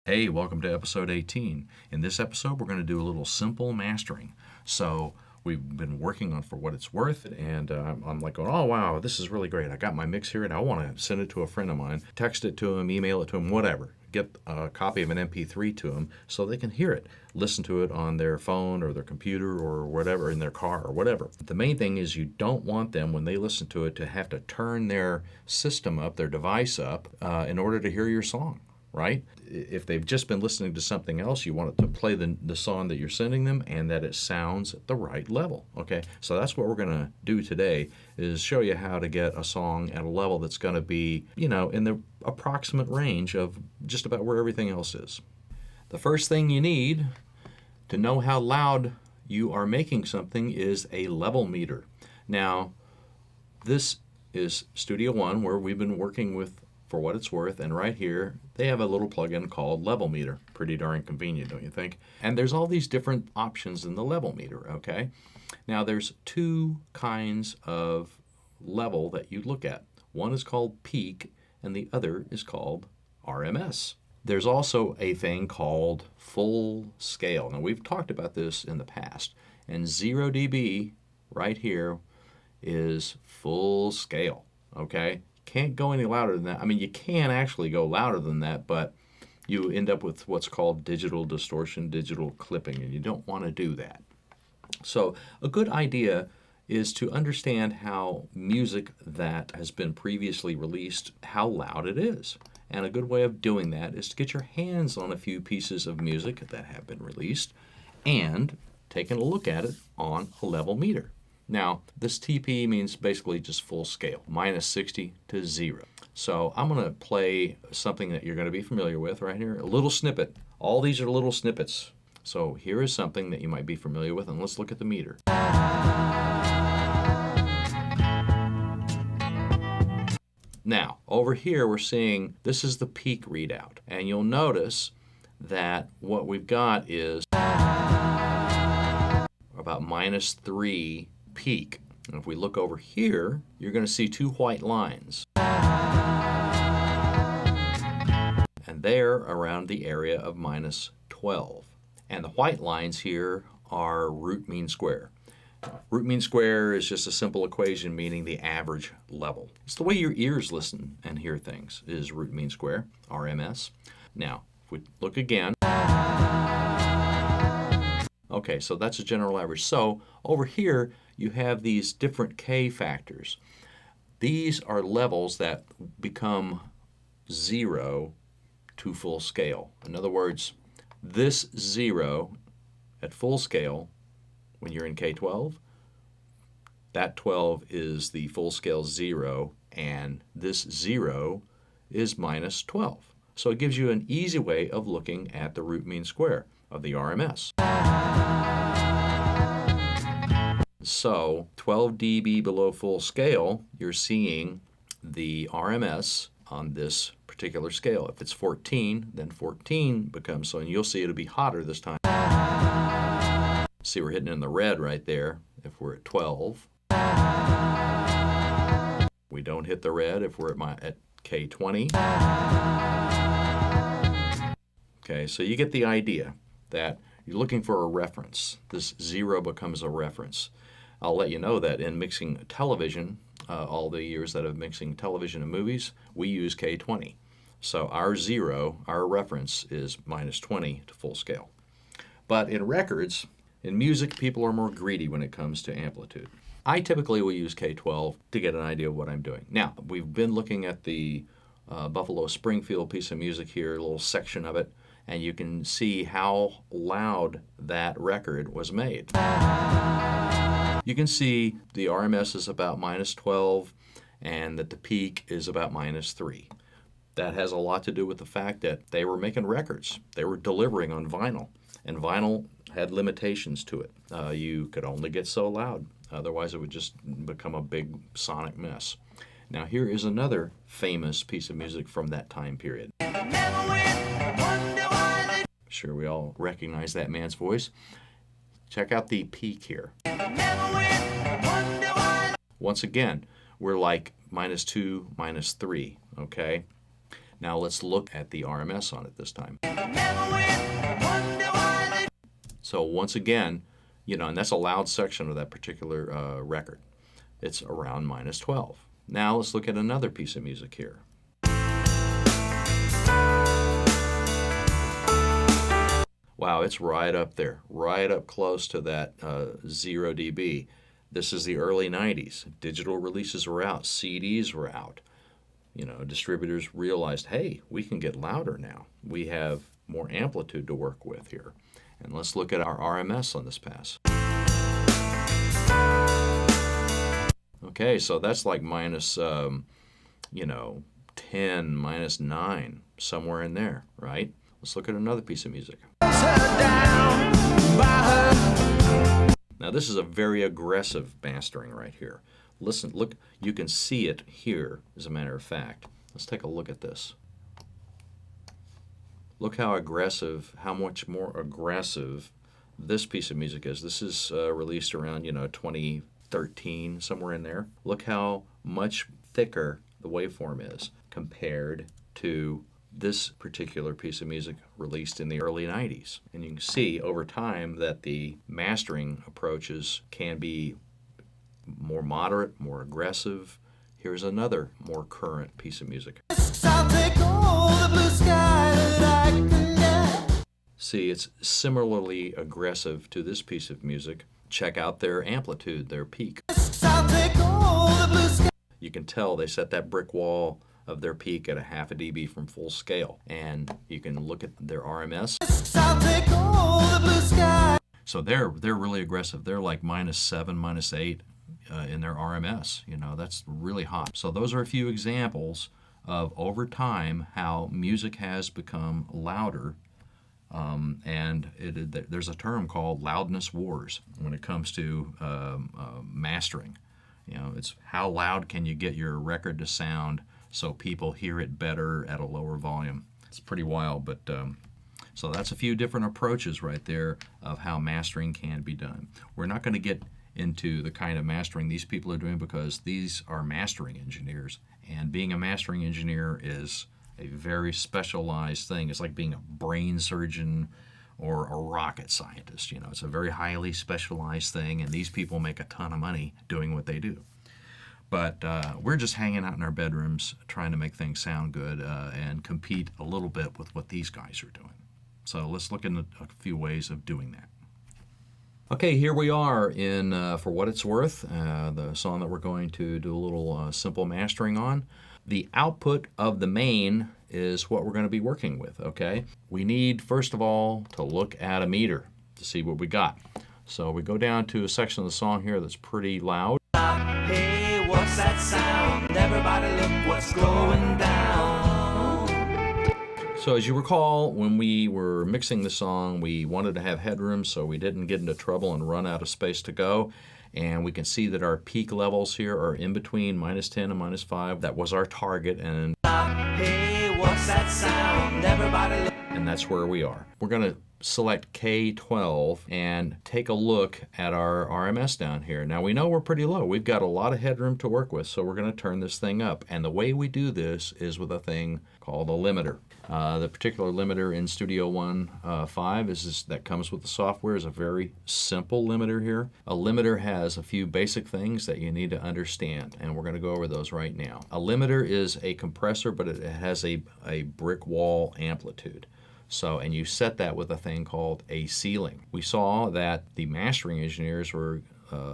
Hey, welcome to episode 18. In this episode, we're going to do a little simple mastering. So we've been working on For What It's Worth, and I'm like going, oh, wow, this is really great. I got my mix here, and I want to send it to a friend of mine, text it to him, email it to him, whatever. Get a copy of an MP3 to them so they can hear it, listen to it on their phone or their computer or whatever, in their car or whatever. The main thing is you don't want them, when they listen to it, to have to turn their system up, their device up, in order to hear your song. Right? If they've just been listening to something else, you want it to play the song that you're sending them and that it sounds at the right level. Okay, so that's what we're going to do today, is show you how to get a song at a level that's going to be, in the approximate range of just about where everything else is. The first thing you need to know how loud you are making something is a level meter. Now, this is Studio One, where we've been working with For What It's Worth, and right here they have a little plugin called Level Meter. Pretty darn convenient, don't you think? And there's all these different options in the level meter, okay? Now there's two kinds of level that you look at. One is called peak and the other is called RMS. There's also a thing called full scale. Now we've talked about this in the past, and 0 dB right here is full scale, okay? Can't go any louder than that. I mean, you can actually go louder than that, but you end up with what's called digital distortion, digital clipping, and you don't want to do that. So a good idea is to understand how music that has been previously released, how loud it is. And a good way of doing that is to get your hands on a few pieces of music that have been released and taking a look at it on a level meter. Now, this TP means basically just full scale, minus 60 to 0. So I'm going to play something that you're going to be familiar with right here, a little snippet. All these are little snippets. So here is something that you might be familiar with, and let's look at the meter. Now, over here we're seeing this is the peak readout, and you'll notice that what we've got is about minus 3 peak. And if we look over here, you're going to see two white lines. And they're around the area of minus 12. And the white lines here are root mean square. Root mean square is just a simple equation meaning the average level. It's the way your ears listen and hear things, is root mean square, RMS. Now, if we look again, okay, so that's a general average. So over here, you have these different K factors. These are levels that become 0 to full scale. In other words, this 0 at full scale, when you're in K12, that 12 is the full scale 0, and this 0 is minus 12. So it gives you an easy way of looking at the root mean square of the RMS. So 12 dB below full scale, you're seeing the RMS on this particular scale. If it's 14, then 14 becomes so, and you'll see it'll be hotter this time. See, we're hitting in the red right there if we're at 12. We don't hit the red if we're at K20. Okay, so you get the idea that you're looking for a reference. This 0 becomes a reference. I'll let you know that in mixing television, all the years that I've mixing television and movies, we use K20. So our 0, our reference, is minus 20 to full scale. But in records, in music, people are more greedy when it comes to amplitude. I typically will use K12 to get an idea of what I'm doing. Now, we've been looking at the Buffalo Springfield piece of music here, a little section of it, and you can see how loud that record was made. You can see the RMS is about minus 12 and that the peak is about minus 3. That has a lot to do with the fact that they were making records. They were delivering on vinyl, and vinyl had limitations to it. You could only get so loud. Otherwise, it would just become a big sonic mess. Now, here is another famous piece of music from that time period. Sure, we all recognize that man's voice. Check out the peak here. Once again, we're like minus 2, minus 3, okay? Now let's look at the RMS on it this time. So once again, and that's a loud section of that particular record. It's around -12. Now let's look at another piece of music here. Wow, it's right up there, right up close to that 0 dB. This is the early 90s. Digital releases were out. CDs were out. Distributors realized, hey, we can get louder now. We have more amplitude to work with here. And let's look at our RMS on this pass. Okay, so that's like minus 10, -9, somewhere in there, right? Let's look at another piece of music. Now this is a very aggressive mastering right here. Listen, look, you can see it here, as a matter of fact. Let's take a look at this. Look how aggressive, how much more aggressive this piece of music is. This is released around, 2013, somewhere in there. Look how much thicker the waveform is compared to this particular piece of music released in the early 90s. And you can see over time that the mastering approaches can be more moderate, more aggressive. Here's another more current piece of music. See, it's similarly aggressive to this piece of music. Check out their amplitude, their peak. You can tell they set that brick wall of their peak at a 0.5 dB from full scale. And you can look at their RMS. So they're really aggressive. They're like -7, -8 in their RMS. That's really hot. So those are a few examples of, over time, how music has become louder. And there's a term called loudness wars when it comes to mastering. It's how loud can you get your record to sound so people hear it better at a lower volume. It's pretty wild, but so that's a few different approaches right there of how mastering can be done. We're not going to get into the kind of mastering these people are doing because these are mastering engineers, and being a mastering engineer is a very specialized thing. It's like being a brain surgeon or a rocket scientist. It's a very highly specialized thing, and these people make a ton of money doing what they do. But we're just hanging out in our bedrooms trying to make things sound good and compete a little bit with what these guys are doing. So let's look into a few ways of doing that. Okay, here we are in For What It's Worth, the song that we're going to do a little simple mastering on. The output of the main is what we're going to be working with, okay? We need, first of all, to look at a meter to see what we got. So we go down to a section of the song here that's pretty loud. Hey, what's that sound? Everybody look what's going down. So as you recall, when we were mixing the song, we wanted to have headroom so we didn't get into trouble and run out of space to go. And we can see that our peak levels here are in between -10 and -5. That was our target, and Hey, what's that sound? Everybody look. and that's where we are. We're going to select K12 and take a look at our RMS down here. Now we know we're pretty low. We've got a lot of headroom to work with, so we're going to turn this thing up. And the way we do this is with a thing called a limiter. The particular limiter in Studio One 5 that comes with the software is a very simple limiter here. A limiter has a few basic things that you need to understand, and we're going to go over those right now. A limiter is a compressor, but it has a brick wall amplitude. So, and you set that with a thing called a ceiling. We saw that the mastering engineers were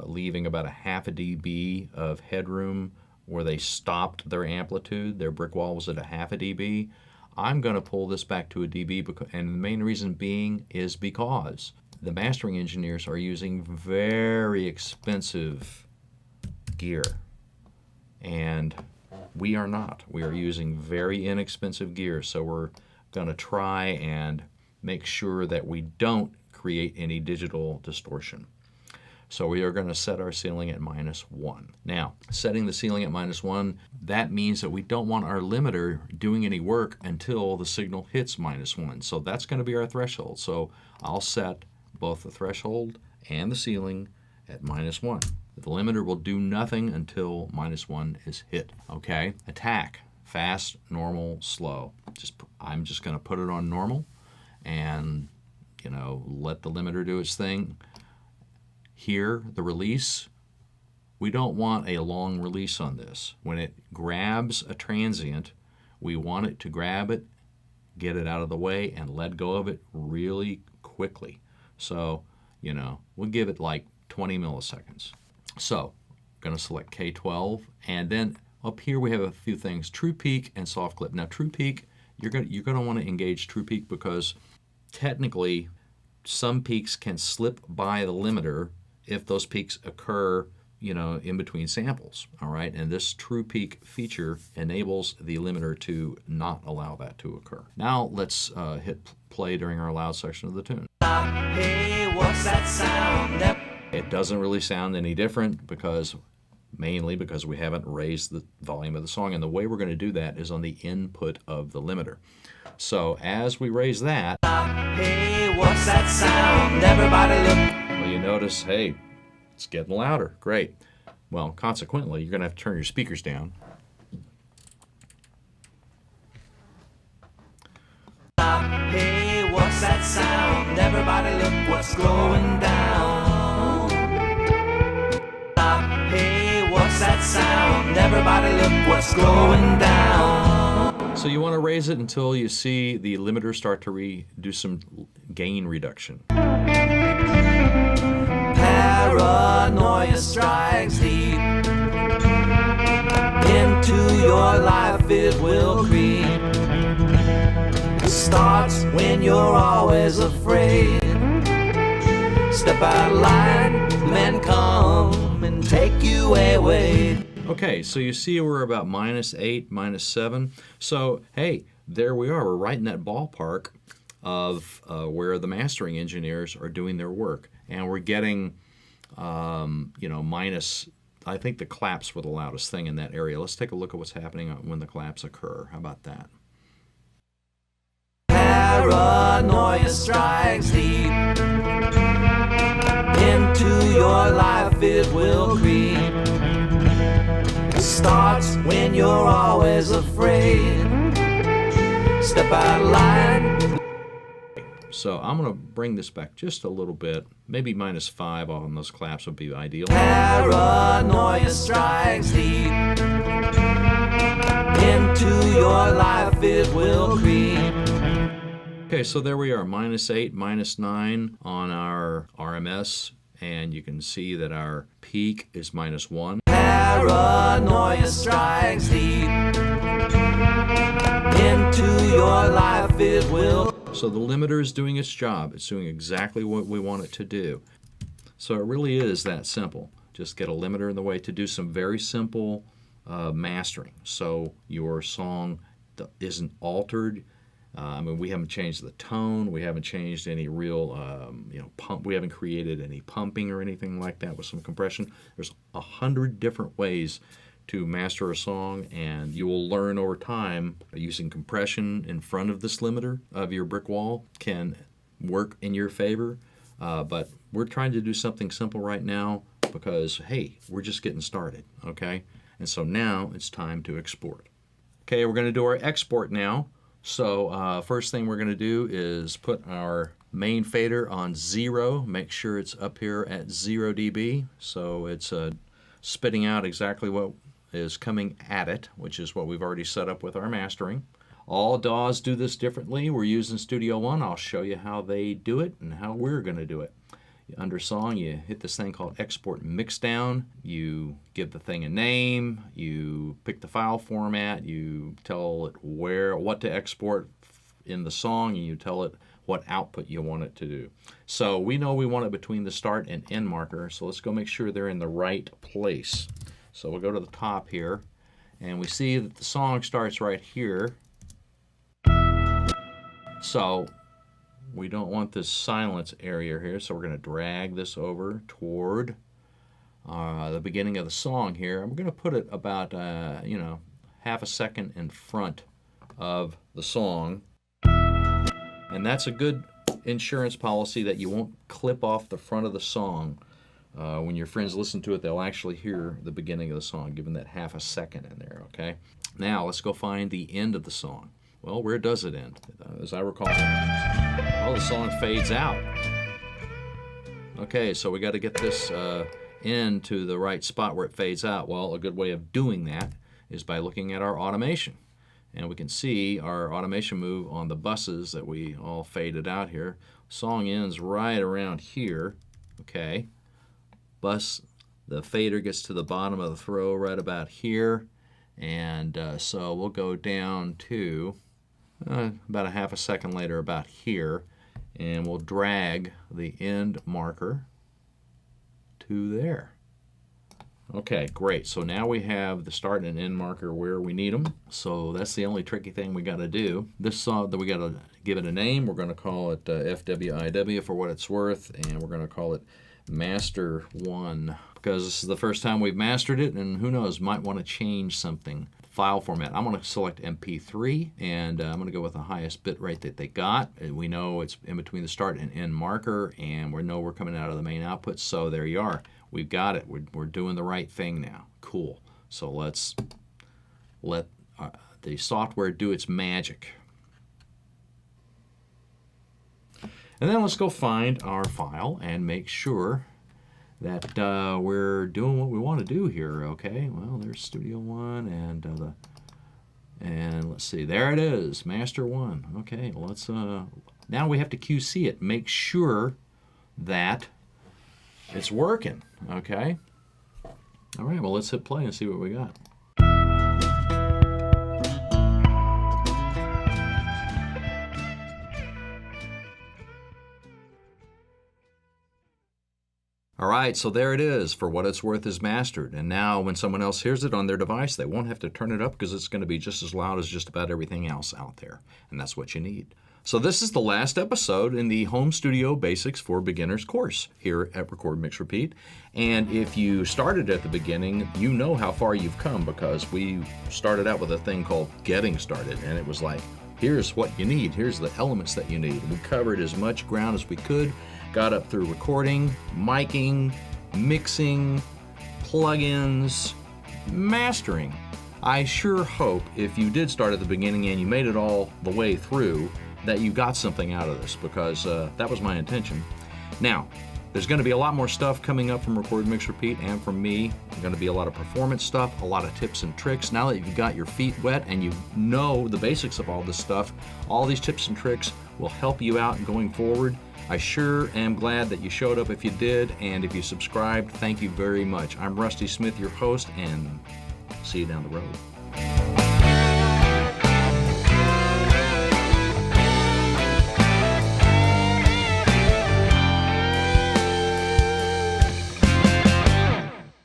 leaving about a 0.5 dB of headroom where they stopped their amplitude. Their brick wall was at a 0.5 dB. I'm going to pull this back to a dB, and the main reason being is because the mastering engineers are using very expensive gear, and we are not. We are using very inexpensive gear, so we're going to try and make sure that we don't create any digital distortion. So we are going to set our ceiling at -1. Now, setting the ceiling at -1, that means that we don't want our limiter doing any work until the signal hits -1. So that's going to be our threshold. So I'll set both the threshold and the ceiling at -1. The limiter will do nothing until -1 is hit. Okay, attack. fast, normal, slow. I'm just going to put it on normal and, let the limiter do its thing. Here, the release, we don't want a long release on this. When it grabs a transient, we want it to grab it, get it out of the way, and let go of it really quickly. So, we'll give it like 20 milliseconds. So, I'm going to select K12, and then up here we have a few things, true peak and soft clip. Now, true peak, you're going to want to engage true peak because technically some peaks can slip by the limiter if those peaks occur in between samples, all right? And this true peak feature enables the limiter to not allow that to occur. Now let's hit play during our loud section of the tune. Hey, what's that sound? It doesn't really sound any different mainly because we haven't raised the volume of the song, and the way we're going to do that is on the input of the limiter. So as we raise that, Hey, what's that sound? Everybody look. well, you notice, hey, it's getting louder. Great. Well, consequently, you're going to have to turn your speakers down. Hey, what's that sound? Everybody look what's going down. Hey, what's that sound? Everybody look what's going down. So you want to raise it until you see the limiter start to do some gain reduction. Paranoia strikes deep into your life, it will creep. Starts when you're always afraid. Step out of line, men come and take you away. Okay, so you see we're about -8, -7. So, hey, there we are. We're right in that ballpark of where the mastering engineers are doing their work. And we're getting, minus, I think the claps were the loudest thing in that area. Let's take a look at what's happening when the claps occur. How about that? Paranoia strikes deep into your life, it will creep. Starts when you're always afraid. Step out of line. So I'm going to bring this back just a little bit. Maybe -5 on those claps would be ideal. Paranoia strikes deep into your life, it will creep. Okay, so there we are, -8, -9 on our RMS, and you can see that our peak is -1. Paranoia strikes deep into your life, it will. So the limiter is doing its job. It's doing exactly what we want it to do. So it really is that simple. Just get a limiter in the way to do some very simple mastering. So your song isn't altered. We haven't changed the tone. We haven't changed any real, pump. We haven't created any pumping or anything like that with some compression. There's 100 different ways to master a song, and you will learn over time using compression in front of this limiter of your brick wall can work in your favor. But we're trying to do something simple right now because, hey, we're just getting started, okay? And so now it's time to export. Okay, we're going to do our export now. So first thing we're going to do is put our main fader on 0. Make sure it's up here at 0 dB. So it's spitting out exactly what is coming at it, which is what we've already set up with our mastering. All DAWs do this differently. We're using Studio One. I'll show you how they do it and how we're going to do it. Under Song, you hit this thing called Export Mixdown. You give the thing a name. You pick the file format. You tell it what to export in the song, and you tell it what output you want it to do. So we know we want it between the start and end marker, so let's go make sure they're in the right place. So we'll go to the top here, and we see that the song starts right here. So we don't want this silence area here, so we're going to drag this over toward the beginning of the song here. And we're going to put it about, half a second in front of the song. And that's a good insurance policy that you won't clip off the front of the song. When your friends listen to it, they'll actually hear the beginning of the song, given that half a second in there, okay? Now let's go find the end of the song. Well, where does it end? As I recall, well, the song fades out. Okay, so we got to get this end to the right spot where it fades out. Well, a good way of doing that is by looking at our automation. And we can see our automation move on the buses that we all faded out here. Song ends right around here. Okay, the fader gets to the bottom of the throw right about here. And so we'll go down to about a half a second later about here, and we'll drag the end marker to there. Okay, great. So now we have the start and end marker where we need them. So that's the only tricky thing we got to do. This song, that we got to give it a name. We're going to call it FWIW for what it's worth, and we're going to call it Master 1 because this is the first time we've mastered it, and who knows, might want to change something. File format. I'm going to select MP3, and I'm going to go with the highest bit rate that they got. We know it's in between the start and end marker, and we know we're coming out of the main output, so there you are. We've got it. We're doing the right thing now. Cool. So let's let the software do its magic. And then let's go find our file and make sure that we're doing what we want to do here. Okay, well, there's Studio One, and let's see, there it is, Master One. Okay, well, let's now we have to QC it, make sure that it's working. Okay, all right, well, let's hit play and see what we got. All right, so there it is. For what it's worth is mastered. And now when someone else hears it on their device, they won't have to turn it up because it's going to be just as loud as just about everything else out there. And that's what you need. So this is the last episode in the Home Studio Basics for Beginners course here at Record, Mix, Repeat. And if you started at the beginning, you know how far you've come because we started out with a thing called Getting Started. And it was like, here's what you need. Here's the elements that you need. We covered as much ground as we could. Got up through recording, miking, mixing, plugins, mastering. I sure hope if you did start at the beginning and you made it all the way through that you got something out of this because that was my intention. Now, there's going to be a lot more stuff coming up from Record, Mix, Repeat and from me. There's going to be a lot of performance stuff, a lot of tips and tricks. Now that you've got your feet wet and you know the basics of all this stuff, all these tips and tricks will help you out going forward. I sure am glad that you showed up if you did, and if you subscribed, thank you very much. I'm Rusty Smith, your host, and see you down the road.